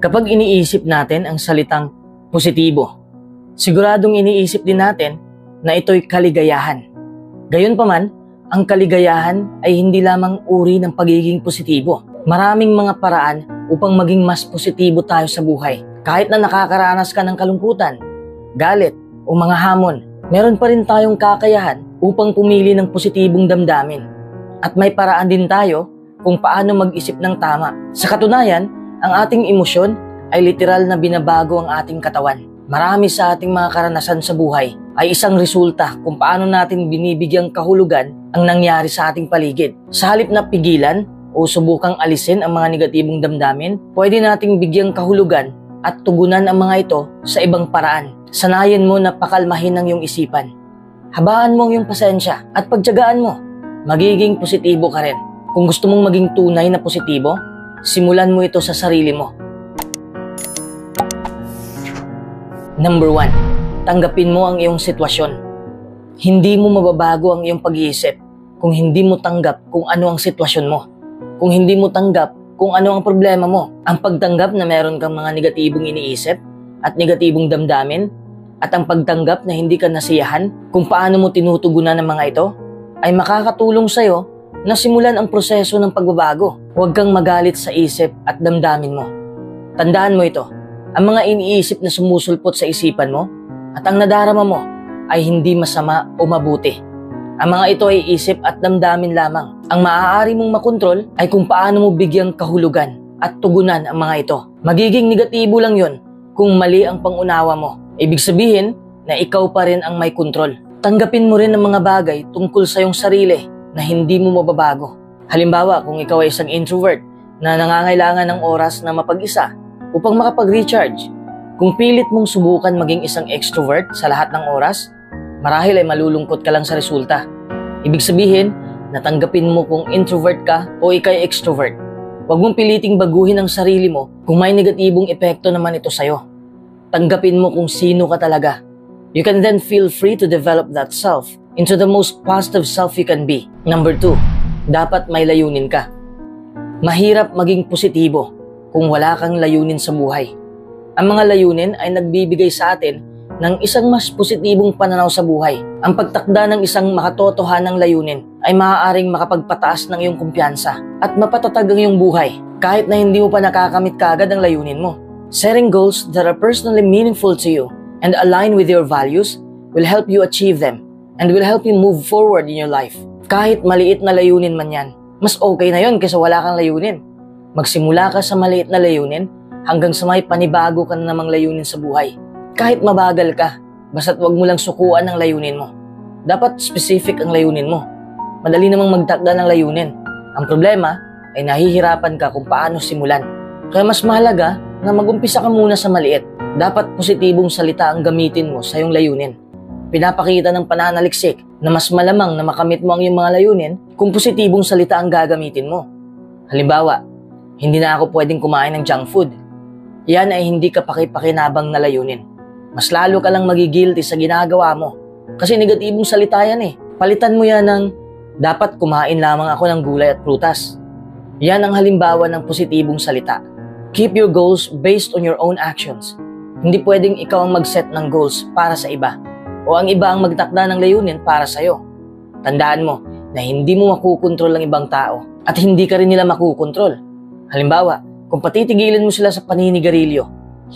Kapag iniisip natin ang salitang positibo, siguradong iniisip din natin na ito'y kaligayahan. Gayunpaman, ang kaligayahan ay hindi lamang uri ng pagiging positibo. Maraming mga paraan upang maging mas positibo tayo sa buhay. Kahit na nakakaranas ka ng kalungkutan, galit o mga hamon, meron pa rin tayong kakayahan upang pumili ng positibong damdamin. At may paraan din tayo kung paano mag-isip ng tama. Sa katunayan, ang ating emosyon ay literal na binabago ang ating katawan. Marami sa ating mga karanasan sa buhay ay isang resulta kung paano natin binibigyang kahulugan ang nangyari sa ating paligid. Sa halip na pigilan o subukang alisin ang mga negatibong damdamin, pwede nating bigyang kahulugan at tugunan ang mga ito sa ibang paraan. Sanayan mo na pakalmahin ang iyong isipan. Habaan mo ang iyong pasensya at pagtiyagaan mo. Magiging positibo ka rin. Kung gusto mong maging tunay na positibo, simulan mo ito sa sarili mo. Number 1, tanggapin mo ang iyong sitwasyon. Hindi mo mababago ang iyong pag-iisip kung hindi mo tanggap kung ano ang sitwasyon mo. Kung hindi mo tanggap kung ano ang problema mo. Ang pagtanggap na meron kang mga negatibong iniisip at negatibong damdamin at ang pagtanggap na hindi ka nasiyahan kung paano mo tinutugunan ang mga ito ay makakatulong sa'yo na simulan ang proseso ng pagbabago. Huwag kang magalit sa isip at damdamin mo. Tandaan mo ito, ang mga iniisip na sumusulpot sa isipan mo at ang nadarama mo ay hindi masama o mabuti. Ang mga ito ay isip at damdamin lamang. Ang maaari mong makontrol ay kung paano mo bigyang kahulugan at tugunan ang mga ito. Magiging negatibo lang yon kung mali ang pangunawa mo. Ibig sabihin na ikaw pa rin ang may kontrol. Tanggapin mo rin ang mga bagay tungkol sa iyong sarili na hindi mo mababago. Halimbawa, kung ikaw ay isang introvert na nangangailangan ng oras na mapag-isa upang makapag-recharge, kung pilit mong subukan maging isang extrovert sa lahat ng oras, marahil ay malulungkot ka lang sa resulta. Ibig sabihin, natanggapin mo kung introvert ka o ikay extrovert. Huwag mong piliting baguhin ang sarili mo kung may negatibong epekto naman ito sa'yo. Tanggapin mo kung sino ka talaga. You can then feel free to develop that self into the most positive self you can be. Number 2, dapat may layunin ka. Mahirap maging positibo kung wala kang layunin sa buhay. Ang mga layunin ay nagbibigay sa atin ng isang mas positibong pananaw sa buhay. Ang pagtakda ng isang makatotohanang layunin ay maaaring makapagpataas ng iyong kumpiyansa at mapatatag ang iyong buhay kahit na hindi mo pa nakakamit kaagad ang layunin mo. Setting goals that are personally meaningful to you and align with your values will help you achieve them and will help you move forward in your life. Kahit maliit na layunin man yan, mas okay na yon kaysa wala kang layunin. Magsimula ka sa maliit na layunin hanggang sa may panibago ka na namang layunin sa buhay. Kahit mabagal ka, basta't wag mo lang sukuan ang layunin mo. Dapat specific ang layunin mo. Madali namang magtakda ng layunin. Ang problema ay nahihirapan ka kung paano simulan. Kaya mas mahalaga na mag-umpisa ka muna sa maliit. Dapat positibong salita ang gamitin mo sa iyong layunin. Pinapakita ng pananaliksik na mas malamang na makamit mo ang iyong mga layunin kung positibong salita ang gagamitin mo. Halimbawa, hindi na ako pwedeng kumain ng junk food. Yan ay hindi ka pakipakinabang na layunin. Mas lalo ka lang magigilty sa ginagawa mo. Kasi negatibong salita yan eh. Palitan mo yan ng, dapat kumain lamang ako ng gulay at prutas. Yan ang halimbawa ng positibong salita. Keep your goals based on your own actions. Hindi pwedeng ikaw ang mag-set ng goals para sa iba o ang iba ang magtakda ng layunin para sa'yo. Tandaan mo na hindi mo makukontrol ang ibang tao at hindi ka rin nila makukontrol. Halimbawa, kung patitigilin mo sila sa paninigarilyo,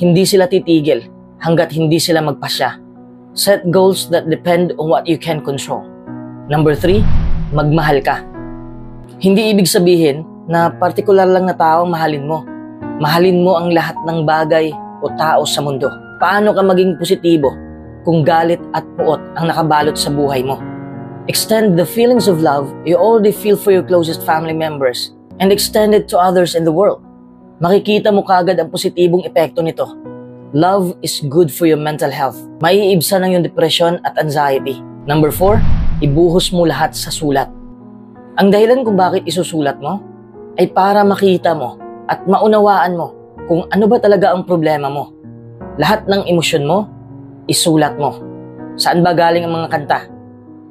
hindi sila titigil hanggat hindi sila magpasya. Set goals that depend on what you can control. Number 3, magmahal ka. Hindi ibig sabihin na partikular lang na tao ang mahalin mo. Mahalin mo ang lahat ng bagay o tao sa mundo. Paano ka maging positibo kung galit at puot ang nakabalot sa buhay mo? Extend the feelings of love you already feel for your closest family members and extend it to others in the world. Makikita mo kagad ang positibong epekto nito. Love is good for your mental health. Maiibsan ang iyong depression at anxiety. Number 4, ibuhos mo lahat sa sulat. Ang dahilan kung bakit isusulat mo ay para makita mo at maunawaan mo kung ano ba talaga ang problema mo. Lahat ng emosyon mo, isulat mo. Saan ba galing ang mga kanta?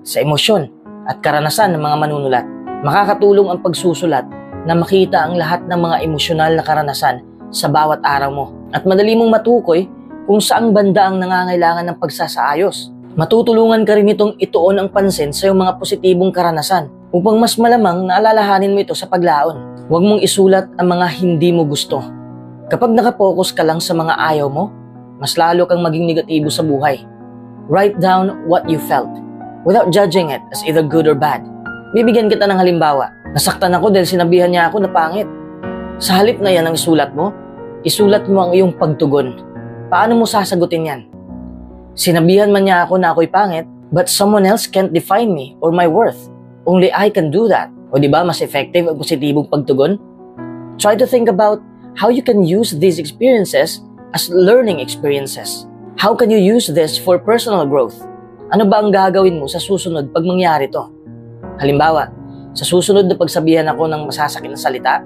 Sa emosyon at karanasan ng mga manunulat. Makakatulong ang pagsusulat na makita ang lahat ng mga emosyonal na karanasan sa bawat araw mo. At madali mong matukoy kung saang banda ang nangangailangan ng pagsasaayos. Matutulungan ka rin itong ituon ang pansin sa iyong mga positibong karanasan upang mas malamang na alalahanin mo ito sa paglaon. Huwag mong isulat ang mga hindi mo gusto. Kapag nakapokus ka lang sa mga ayaw mo, mas lalo kang maging negatibo sa buhay. Write down what you felt without judging it as either good or bad. Bibigyan kita ng halimbawa. Nasaktan ako dahil sinabihan niya ako na pangit. Sa halip na yan ang isulat mo ang iyong pagtugon. Paano mo sasagutin yan? Sinabihan man niya ako na ako'y pangit, but someone else can't define me or my worth. Only I can do that. O diba mas effective ang positibong pagtugon? Try to think about how you can use these experiences as learning experiences. How can you use this for personal growth? Ano ba ang gagawin mo sa susunod pag mangyari to? Halimbawa, sa susunod na pagsabihan ako ng masasakit na salita,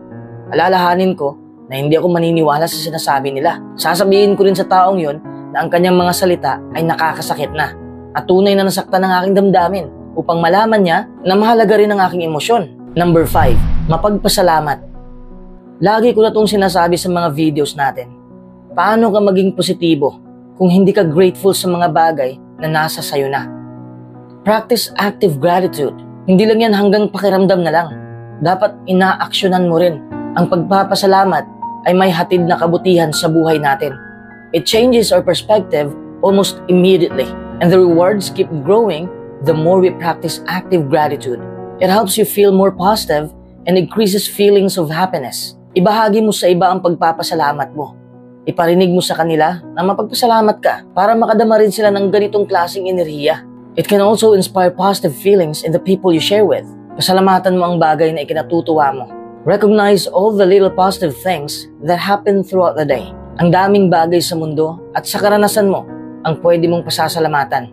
alalahanin ko na hindi ako maniniwala sa sinasabi nila. Sasabihin ko rin sa taong yon na ang kanyang mga salita ay nakakasakit na at tunay na nasaktan ng aking damdamin upang malaman niya na mahalaga rin ang aking emosyon. Number 5, mapagpasalamat. Lagi ko na itong sinasabi sa mga videos natin. Paano ka maging positibo kung hindi ka grateful sa mga bagay na nasa sayo na? Practice active gratitude. Hindi lang yan hanggang pakiramdam na lang. Dapat inaaksyonan mo rin. Ang pagpapasalamat ay may hatid na kabutihan sa buhay natin. It changes our perspective almost immediately. And the rewards keep growing the more we practice active gratitude. It helps you feel more positive and increases feelings of happiness. Ibahagi mo sa iba ang pagpapasalamat mo. Iparinig mo sa kanila na mapagpasalamat ka para makadama rin sila ng ganitong klaseng enerhiya. It can also inspire positive feelings in the people you share with. Pasalamatan mo ang bagay na ikinatutuwa mo. Recognize all the little positive things that happen throughout the day. Ang daming bagay sa mundo at sa karanasan mo ang pwede mong pasasalamatan.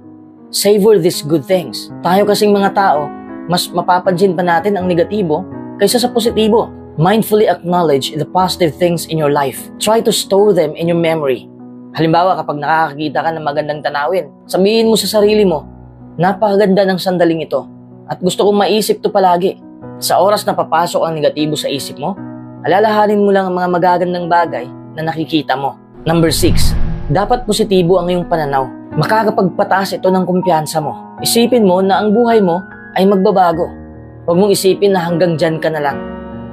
Savor these good things. Tayo kasing mga tao, mas mapapansin pa natin ang negatibo kaysa sa positibo. Mindfully acknowledge the positive things in your life. Try to store them in your memory. Halimbawa, kapag nakakakita ka ng magandang tanawin, sabihin mo sa sarili mo, napakaganda ng sandaling ito at gusto kong maisip to palagi. Sa oras na papasok ang negatibo sa isip mo, alalahanin mo lang ang mga magagandang bagay na nakikita mo. Number 6, dapat positibo ang iyong pananaw. Makakapagpataas ito ng kumpiyansa mo. Isipin mo na ang buhay mo ay magbabago. Huwag mong isipin na hanggang dyan ka na lang.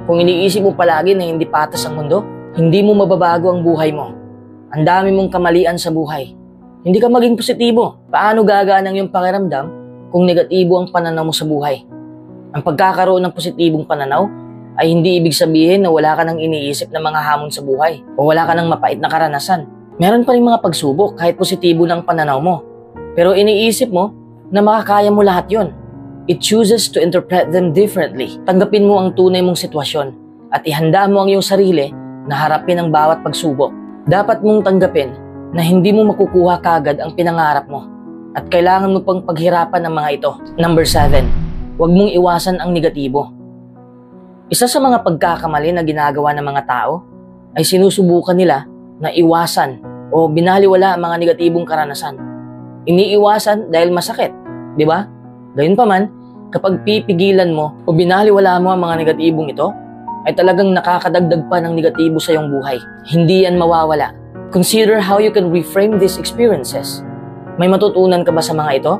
Kung iniisip mo palagi na hindi patas ang mundo, hindi mo mababago ang buhay mo. Ang dami mong kamalian sa buhay. Hindi ka maging positibo. Paano gagaan ang iyong pakiramdam kung negatibo ang pananaw mo sa buhay? Ang pagkakaroon ng positibong pananaw ay hindi ibig sabihin na wala ka nang iniisip na mga hamon sa buhay o wala ka nang mapait na karanasan. Meron pa rin mga pagsubok kahit positibo ng pananaw mo. Pero iniisip mo na makakaya mo lahat yon. It chooses to interpret them differently. Tanggapin mo ang tunay mong sitwasyon at ihanda mo ang iyong sarili na harapin ang bawat pagsubok. Dapat mong tanggapin na hindi mo makukuha kagad ang pinangarap mo at kailangan mo pang paghirapan ang mga ito. Number 7. Huwag mong iwasan ang negatibo. Isa sa mga pagkakamali na ginagawa ng mga tao ay sinusubukan nila na iwasan o binaliwala ang mga negatibong karanasan. Iniiwasan dahil masakit, di ba? Gayunpaman, kapag pipigilan mo o binaliwala mo ang mga negatibong ito, ay talagang nakakadagdag pa ng negatibo sa iyong buhay. Hindi yan mawawala. Consider how you can reframe these experiences. May matutunan ka ba sa mga ito?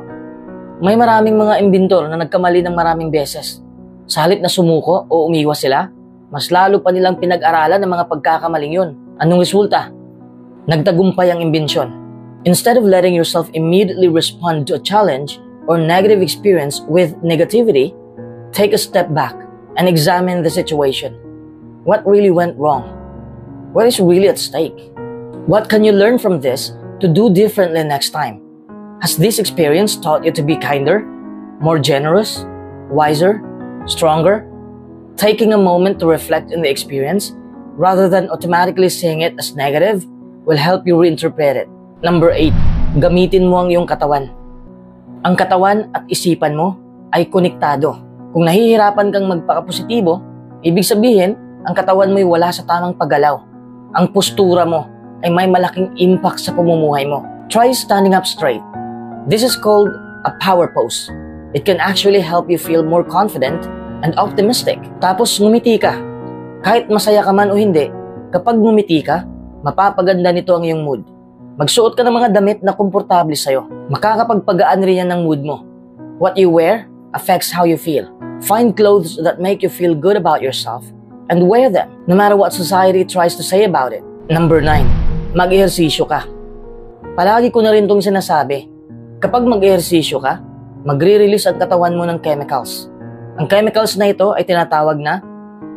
May maraming mga imbintor na nagkamali ng maraming beses. Sa halip na sumuko o umiwas sila, mas lalo pa nilang pinag-aralan ng mga pagkakamaling yun. Anong resulta? Nagtagumpay ang imbensyon. Instead of letting yourself immediately respond to a challenge or negative experience with negativity, take a step back and examine the situation. What really went wrong? What is really at stake? What can you learn from this to do differently next time? Has this experience taught you to be kinder, more generous, wiser, stronger? Taking a moment to reflect on the experience rather than automatically seeing it as negative will help you reinterpret it. Number 8, gamitin mo ang iyong katawan. Ang katawan at isipan mo ay konektado. Kung nahihirapan kang magpakapositibo, ibig sabihin, ang katawan mo'y wala sa tamang paggalaw. Ang postura mo ay may malaking impact sa pamumuhay mo. Try standing up straight. This is called a power pose. It can actually help you feel more confident and optimistic. Tapos ngumiti ka. Kahit masaya ka man o hindi, Kapag ngumiti ka, mapapaganda nito ang iyong mood. Magsuot ka ng mga damit na komportable sa'yo. Makakapagpagaan rin yan ng mood mo. What you wear affects how you feel. Find clothes that make you feel good about yourself and wear them, no matter what society tries to say about it. Number 9, mag-ehersisyo ka. Palagi ko na rin itong sinasabi. Kapag mag-ehersisyo ka, magre-release ang katawan mo ng chemicals. Ang chemicals na ito ay tinatawag na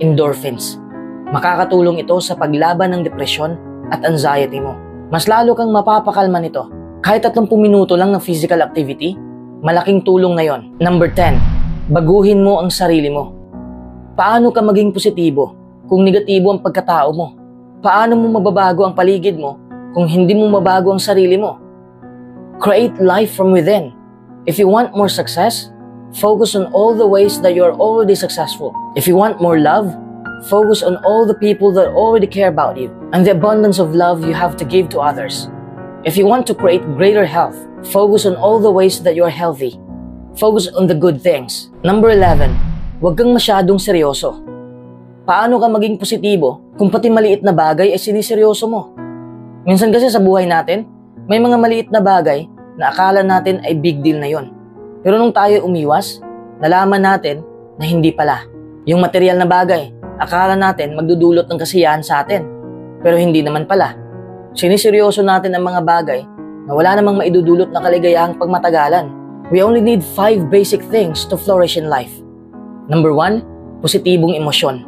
endorphins. Makakatulong ito sa paglaban ng depresyon at anxiety mo. Mas lalo kang mapapakalma nito. Kahit 30 minuto lang ng physical activity, malaking tulong na yon. Number 10, baguhin mo ang sarili mo. Paano ka maging positibo kung negatibo ang pagkatao mo? Paano mo mababago ang paligid mo kung hindi mo mabago ang sarili mo? Create life from within. If you want more success, focus on all the ways that you are already successful. If you want more love, focus on all the people that already care about you and the abundance of love you have to give to others. If you want to create greater health, focus on all the ways that you are healthy. Focus on the good things. Number 11, huwag kang masyadong seryoso. Paano ka maging positibo kung pati maliit na bagay ay siniseryoso mo? Minsan kasi sa buhay natin, may mga maliit na bagay na akala natin ay big deal na yon. Pero nung tayo umiwas, nalaman natin na hindi pala. Yung material na bagay, akala natin magdudulot ng kasiyahan sa atin. Pero hindi naman pala. Siniseryoso natin ang mga bagay na wala namang maidudulot na kaligayahang pagmatagalan. We only need 5 basic things to flourish in life. Number 1, positibong emosyon.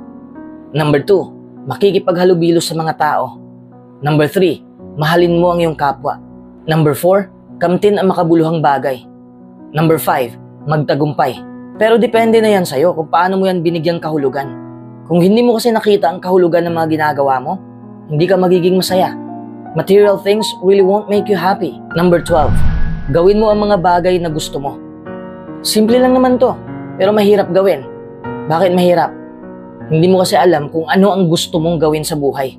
Number 2, makikipaghalubilo sa mga tao. Number 3, mahalin mo ang iyong kapwa. Number 4, kamtin ang makabuluhang bagay. Number 5, magtagumpay. Pero depende na yan sa'yo kung paano mo yan binigyang kahulugan. Kung hindi mo kasi nakita ang kahulugan ng mga ginagawa mo, hindi ka magiging masaya. Material things really won't make you happy. Number 12, gawin mo ang mga bagay na gusto mo. Simple lang naman to, pero mahirap gawin. Bakit mahirap? Hindi mo kasi alam kung ano ang gusto mong gawin sa buhay.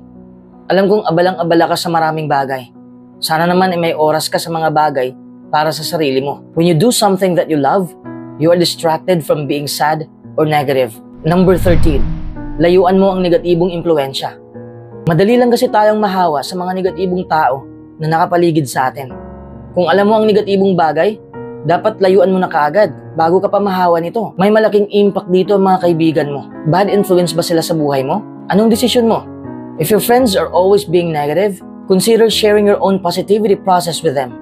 Alam kong abalang-abala ka sa maraming bagay. Sana naman ay may oras ka sa mga bagay para sa sarili mo. When you do something that you love, you are distracted from being sad or negative. Number 13, layuan mo ang negatibong impluensya. Madali lang kasi tayong mahawa sa mga negatibong tao na nakapaligid sa atin. Kung alam mo ang negatibong bagay, dapat layuan mo na kaagad bago ka pa mahawa nito. May malaking impact dito ang mga kaibigan mo. Bad influence ba sila sa buhay mo? Anong desisyon mo? If your friends are always being negative, consider sharing your own positivity process with them.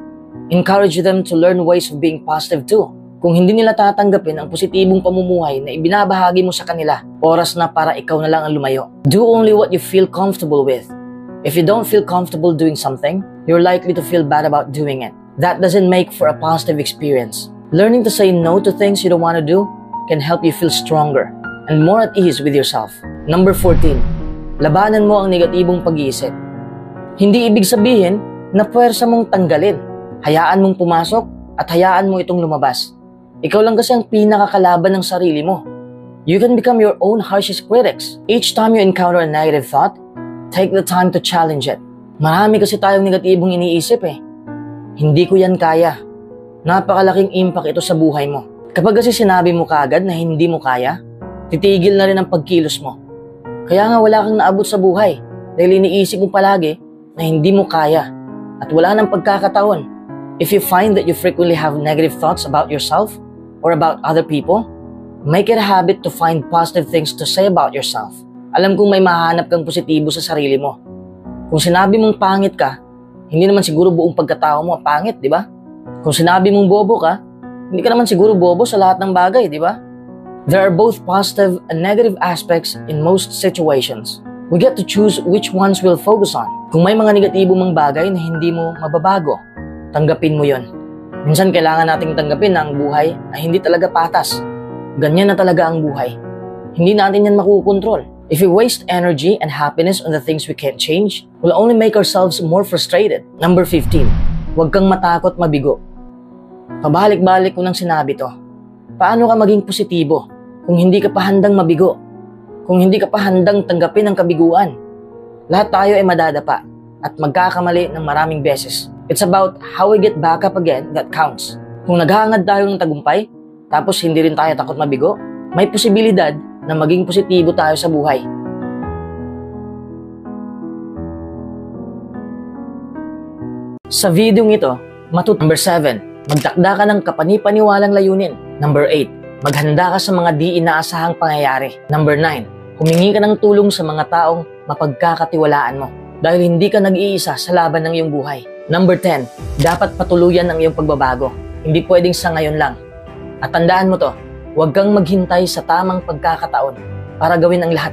Encourage them to learn ways of being positive too. Kung hindi nila tatanggapin ang positibong pamumuhay na ibinabahagi mo sa kanila, oras na para ikaw na lang ang lumayo. Do only what you feel comfortable with. If you don't feel comfortable doing something, you're likely to feel bad about doing it. That doesn't make for a positive experience. Learning to say no to things you don't want to do can help you feel stronger and more at ease with yourself. Number 14, labanan mo ang negatibong pag-iisip. Hindi ibig sabihin na puwersa mong tanggalin. Hayaan mong pumasok at hayaan mo itong lumabas. Ikaw lang kasi ang pinakakalaban ng sarili mo. You can become your own harshest critics. Each time you encounter a negative thought, take the time to challenge it. Marami kasi tayong negatibong iniisip eh. Hindi ko yan kaya. Napakalaking impact ito sa buhay mo. Kapag kasi sinabi mo kaagad na hindi mo kaya, titigil na rin ang pagkilos mo. Kaya nga wala kang naabot sa buhay dahil iniisip mo palagi na hindi mo kaya at wala nang pagkakataon. If you find that you frequently have negative thoughts about yourself or about other people, make it a habit to find positive things to say about yourself. Alam kong may mahanap kang positibo sa sarili mo. Kung sinabi mong pangit ka, hindi naman siguro buong pagkatao mo pangit, di ba? Kung sinabi mong bobo ka, hindi ka naman siguro bobo sa lahat ng bagay, di ba? There are both positive and negative aspects in most situations. We get to choose which ones we'll focus on. Kung may mga negatibo mang bagay na hindi mo mababago, tanggapin mo yon. Minsan kailangan nating tanggapin na ang buhay ay hindi talaga patas. Ganyan na talaga ang buhay. Hindi natin yan makukontrol. If we waste energy and happiness on the things we can't change, we'll only make ourselves more frustrated. Number 15, huwag kang matakot mabigo. Pabalik-balik ko nang sinabi to. Paano ka maging positibo kung hindi ka pa handang mabigo? Kung hindi ka pa handang tanggapin ang kabiguan? Lahat tayo ay madadapa at magkakamali ng maraming beses. It's about how we get back up again that counts. Kung naghahangad tayo ng tagumpay, tapos hindi rin tayo takot mabigo, may posibilidad na maging positibo tayo sa buhay. Sa video ito, Number 7, magtakda ka ng kapani-paniwalang layunin. Number 8, maghanda ka sa mga di inaasahang pangyayari. Number 9, humingi ka ng tulong sa mga taong mapagkakatiwalaan mo dahil hindi ka nag-iisa sa laban ng iyong buhay. Number 10, dapat patuluyan ang iyong pagbabago. Hindi pwedeng sa ngayon lang. At tandaan mo to, huwag kang maghintay sa tamang pagkakataon para gawin ang lahat